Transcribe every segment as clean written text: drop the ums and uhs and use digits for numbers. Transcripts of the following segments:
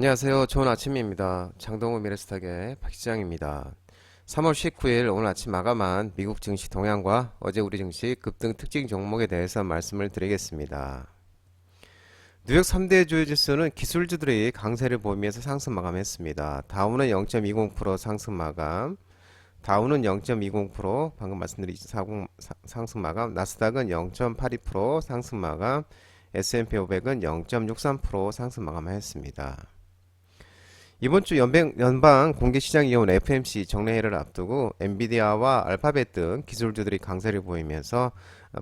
안녕하세요. 좋은 아침입니다. 장동호 미래스탁의 박시장입니다. 3월 19일 오늘 아침 마감한 미국 증시 동향과 어제 우리 증시 급등 특징 종목에 대해서 말씀을 드리겠습니다. 뉴욕 3대 주요 지수는 기술주들이 강세를 보이면서 상승 마감했습니다. 다우는 0.20% 상승 마감, 다우는 0.20% 방금 말씀드린 상승 마감, 나스닥은 0.82% 상승 마감, S&P 500은 0.63% 상승 마감하였습니다. 이번 주 연방 공개시장위원회 FMC 정례회를 앞두고 엔비디아와 알파벳 등 기술주들이 강세를 보이면서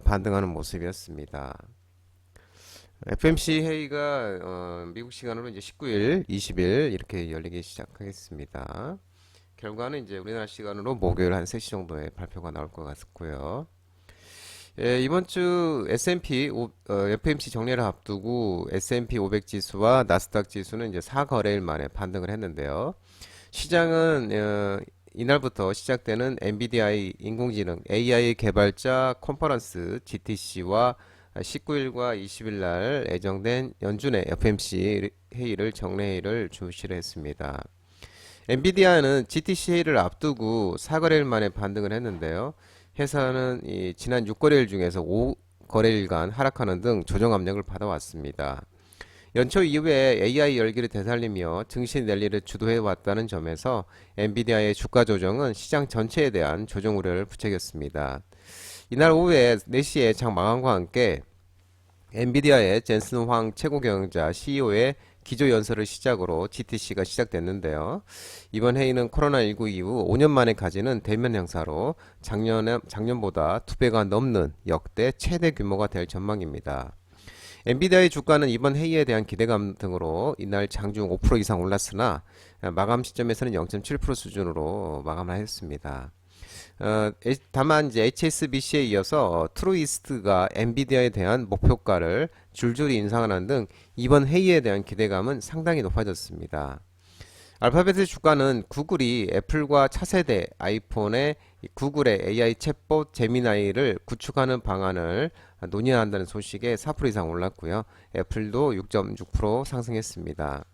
반등하는 모습이었습니다. FMC 회의가 미국 시간으로 이제 19일, 20일 이렇게 열리기 시작하겠습니다. 결과는 이제 우리나라 시간으로 목요일 한 3시 정도에 발표가 나올 것 같고요. 예, 이번 주 S&P FMC 정례를 앞두고 S&P 500 지수와 나스닥 지수는 이제 4거래일 만에 반등을 했는데요. 시장은 이날부터 시작되는 엔비디아 인공지능 AI 개발자 컨퍼런스 GTC와 19일과 20일 날 예정된 연준의 FMC 회의를 정례회의를 주시를 했습니다. 엔비디아는 GTC 회의를 앞두고 4거래일 만에 반등을 했는데요. 회사는 지난 6거래일 중에서 5거래일간 하락하는 등 조정 압력을 받아왔습니다. 연초 이후에 AI 열기를 되살리며 증시 랠리를 주도해 왔다는 점에서 엔비디아의 주가 조정은 시장 전체에 대한 조정 우려를 부추겼습니다. 이날 오후에 4시에 장 마감과 함께 엔비디아의 젠슨 황 최고 경영자 CEO의 기조연설을 시작으로 GTC가 시작됐는데요. 이번 회의는 코로나19 이후 5년 만에 가지는 대면 행사로 작년보다 2배가 넘는 역대 최대 규모가 될 전망입니다. 엔비디아의 주가는 이번 회의에 대한 기대감 등으로 이날 장중 5% 이상 올랐으나 마감 시점에서는 0.7% 수준으로 마감을 했습니다. 다만 이제 HSBC에 이어서 트루이스트가 엔비디아에 대한 목표가를 줄줄이 인상하는 등 이번 회의에 대한 기대감은 상당히 높아졌습니다. 알파벳의 주가는 구글이 애플과 차세대 아이폰에 구글의 AI 챗봇 제미나이를 구축하는 방안을 논의한다는 소식에 4% 이상 올랐고요. 애플도 6.6% 상승했습니다.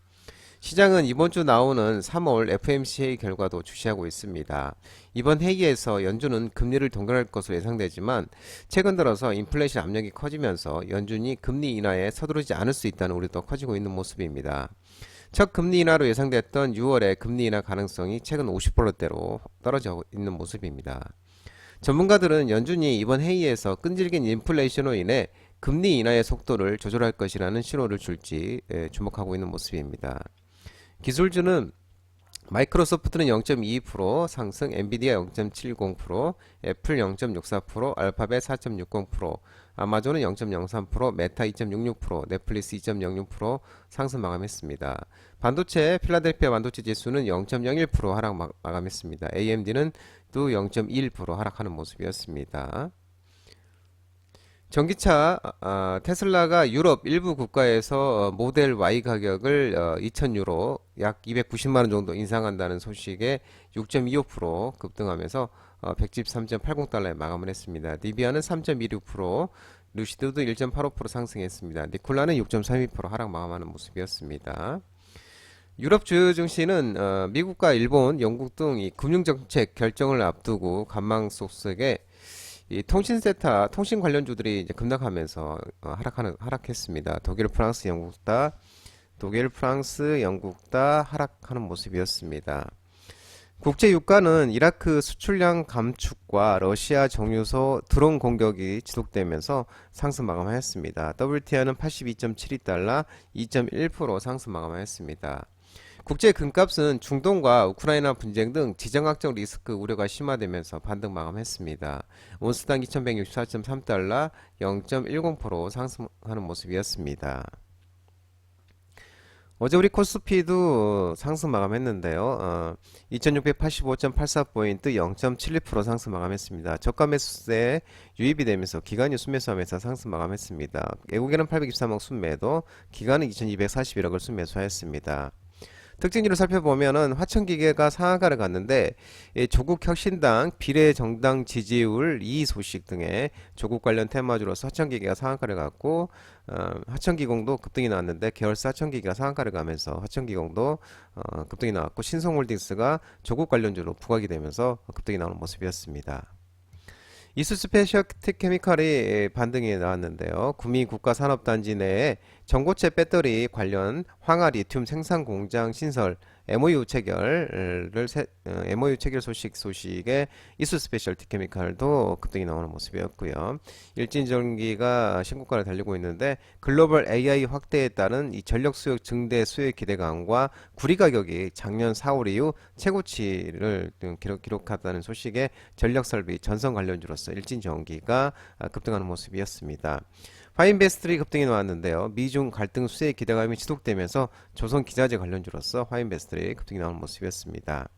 시장은 이번 주 나오는 3월 FMC 회의 결과도 주시하고 있습니다. 이번 회의에서 연준은 금리를 동결할 것으로 예상되지만 최근 들어서 인플레이션 압력이 커지면서 연준이 금리 인하에 서두르지 않을 수 있다는 우려도 커지고 있는 모습입니다. 첫 금리 인하로 예상됐던 6월의 금리 인하 가능성이 최근 50%대로 떨어져 있는 모습입니다. 전문가들은 연준이 이번 회의에서 끈질긴 인플레이션으로 인해 금리 인하의 속도를 조절할 것이라는 신호를 줄지 주목하고 있는 모습입니다. 기술주는 마이크로소프트는 0.22% 상승, 엔비디아 0.70%, 애플 0.64%, 알파벳 4.60%, 아마존은 0.03%, 메타 2.66%, 넷플릭스 2.06% 상승 마감했습니다. 반도체 필라델피아 반도체 지수는 0.01% 하락 마감했습니다. AMD는 또 0.21% 하락하는 모습이었습니다. 전기차 테슬라가 유럽 일부 국가에서 모델 Y 가격을 2,000유로 약 290만원 정도 인상한다는 소식에 6.25% 급등하면서 113.80달러에 마감을 했습니다. 니비아는 3.26%, 루시드도 1.85% 상승했습니다. 니콜라는 6.32% 하락 마감하는 모습이었습니다. 유럽 주요 증시는 미국과 일본, 영국 등 이 금융정책 결정을 앞두고 관망 속속에 이 통신 관련주들이 이제 급락하면서 하락했습니다. 독일, 프랑스, 영국 다 하락하는 모습이었습니다. 국제 유가는 이라크 수출량 감축과 러시아 정유소 드론 공격이 지속되면서 상승 마감하였습니다. WTI는 82.72달러, 2.1% 상승 마감하였습니다. 국제 금값은 중동과 우크라이나 분쟁 등 지정학적 리스크 우려가 심화되면서 반등 마감했습니다. 온스당 2164.3달러 0.10% 상승하는 모습이었습니다. 어제 우리 코스피도 상승 마감했는데요. 2685.84포인트 0.72% 상승 마감했습니다. 저가 매수세 유입이 되면서 기관이 순매수하면서 상승 마감했습니다. 외국에는 823억 순매도, 기관은 2241억을 순매수하였습니다. 특징지를 살펴보면은 화천기계가 상한가를 갔는데 조국 혁신당 비례정당 지지율 2 소식 등의 조국 관련 테마주로서 화천기계가 상한가를 갔고 화천기공도 급등이 나왔는데 계열사 화천기계가 상한가를 가면서 화천기공도 급등이 나왔고 신성홀딩스가 조국 관련주로 부각이 되면서 급등이 나오는 모습이었습니다. 이수 스페셜티 케미칼이 반등이 나왔는데요. 구미 국가산업단지 내에 전고체 배터리 관련 황화 리튬 생산 공장 신설 MOU 체결 소식에 이수 스페셜티 케미칼도 급등이 나오는 모습이었고요. 일진전기가 신고가를 달리고 있는데 글로벌 AI 확대에 따른 이 전력 수요 증대 수요 기대감과 구리 가격이 작년 4월 이후 최고치를 기록했다는 소식에 전력설비 전선 관련주로서 일진전기가 급등하는 모습이었습니다. 화인베스트리 급등이 나왔는데요. 미중 갈등 수혜 기대감이 지속되면서 조선 기자재 관련주로서 화인베스트리 급등이 나오는 모습이었습니다.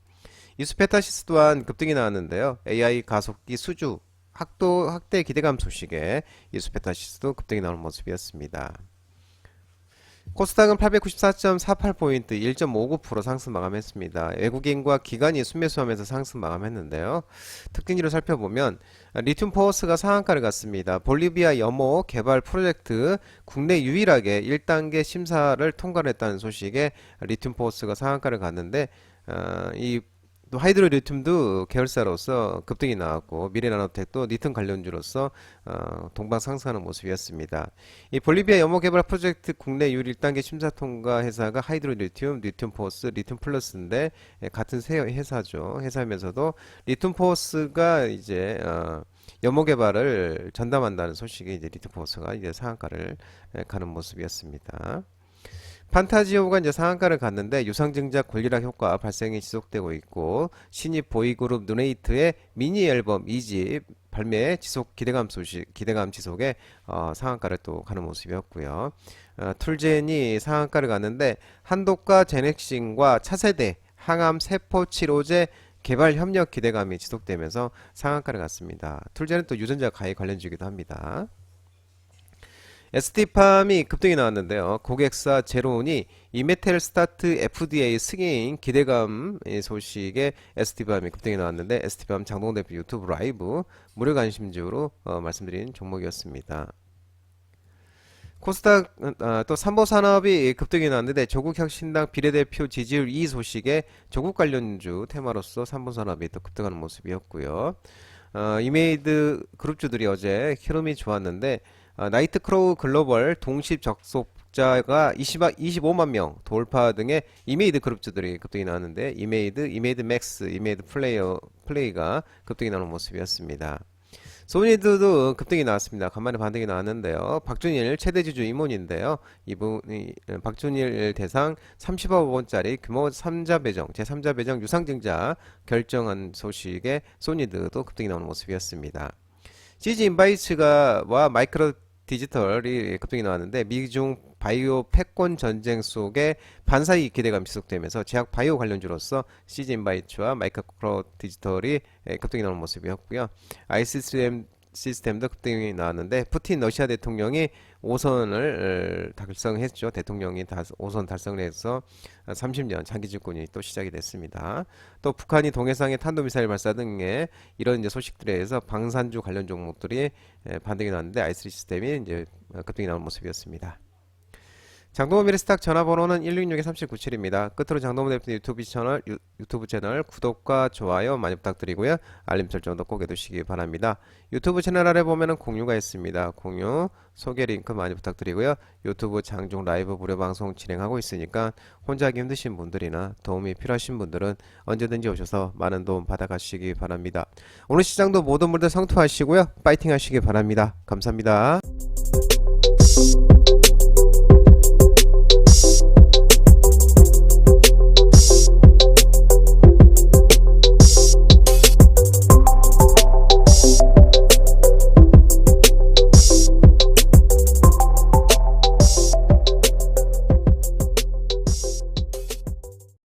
이수페타시스 또한 급등이 나왔는데요. AI 가속기 수주 확대 기대감 소식에 이수페타시스도 급등이 나오는 모습이었습니다. 코스닥은 894.48포인트 1.59% 상승 마감했습니다. 외국인과 기관이 순매수하면서 상승 마감했는데요. 특징지를 살펴보면 리튬 포어스가 상한가를 갔습니다. 볼리비아 염호 개발 프로젝트 국내 유일하게 1단계 심사를 통과를 했다는 소식에 리튬 포어스가 상한가를 갔는데 이 또 하이드로 리튬도 계열사로서 급등이 나왔고 미래나노텍도 리튬 관련주로서 동방 상승하는 모습이었습니다. 이 볼리비아 염호 개발 프로젝트 국내 유일 1단계 심사 통과 회사가 하이드로 리튬, 리튬 포스, 리튬 플러스인데 같은 세 회사죠. 회사면서도 리튬 포스가 이제 염호 개발을 전담한다는 소식이 이제 리튬 포스가 이제 상한가를 가는 모습이었습니다. 판타지오가 이제 상한가를 갔는데 유상증자 권리락 효과 발생이 지속되고 있고 신입 보이그룹 누네이트의 미니 앨범 2집 발매 기대감 지속에 상한가를 또 가는 모습이었고요. 툴젠이 상한가를 갔는데 한독과 제넥신과 차세대 항암 세포 치료제 개발 협력 기대감이 지속되면서 상한가를 갔습니다. 툴젠은 또 유전자 가해 관련주이기도 합니다. ST팜이 급등이 나왔는데요. 고객사 제로온이 이메텔 스타트 FDA 승인 기대감 소식에 ST팜이 급등이 나왔는데 ST팜 장동 대표 유튜브 라이브 무료 관심주로 말씀드린 종목이었습니다. 코스닥 또 삼보산업이 급등이 나왔는데 조국혁신당 비례대표 지지율 2 소식에 조국 관련주 테마로서 삼보산업이 또 급등하는 모습이었고요. 이메이드 그룹주들이 어제 흐름이 좋았는데 나이트크로우 글로벌 동시 접속자가 25만 명 돌파 등의 이메이드 그룹주들이 급등이 나왔는데 이메이드 맥스, 이메이드 플레이가 급등이 나오는 모습이었습니다. 소니드도 급등이 나왔습니다. 간만에 반등이 나왔는데요. 박준일 최대 주주 임원인데요. 이분이 박준일 대상 30억 원짜리 규모 3자 배정, 제3자 배정 유상증자 결정한 소식에 소니드도 급등이 나오는 모습이었습니다. CG 인바이츠와 마이크로 디지털이 급등이 나왔는데 미중 바이오 패권 전쟁 속에 반사이익 기대감이 지속되면서 제약 바이오 관련주로서 CG 인바이츠와 마이크로 디지털이 급등이 나오는 모습이었고요. 시스템도 급등이 나왔는데 푸틴 러시아 대통령이 5선을 달성했죠. 대통령이 5선 달성을 해서 30년 장기 집권이 또 시작이 됐습니다. 또 북한이 동해상의 탄도미사일 발사 등의 이런 이제 소식들에 의해서 방산주 관련 종목들이 반등이 나왔는데 아이스 시스템이 이제 급등이 나오는 모습이었습니다. 장동호 미래스탁 전화번호는 166-3797입니다. 끝으로 장동호 대표 유튜브 채널 구독과 좋아요 많이 부탁드리고요. 알림 설정도 꼭 해두시기 바랍니다. 유튜브 채널 아래 보면은 공유가 있습니다. 공유, 소개 링크 많이 부탁드리고요. 유튜브 장중 라이브 무료 방송 진행하고 있으니까 혼자 하기 힘드신 분들이나 도움이 필요하신 분들은 언제든지 오셔서 많은 도움 받아가시기 바랍니다. 오늘 시장도 모든 분들 성투하시고요. 파이팅 하시기 바랍니다. 감사합니다.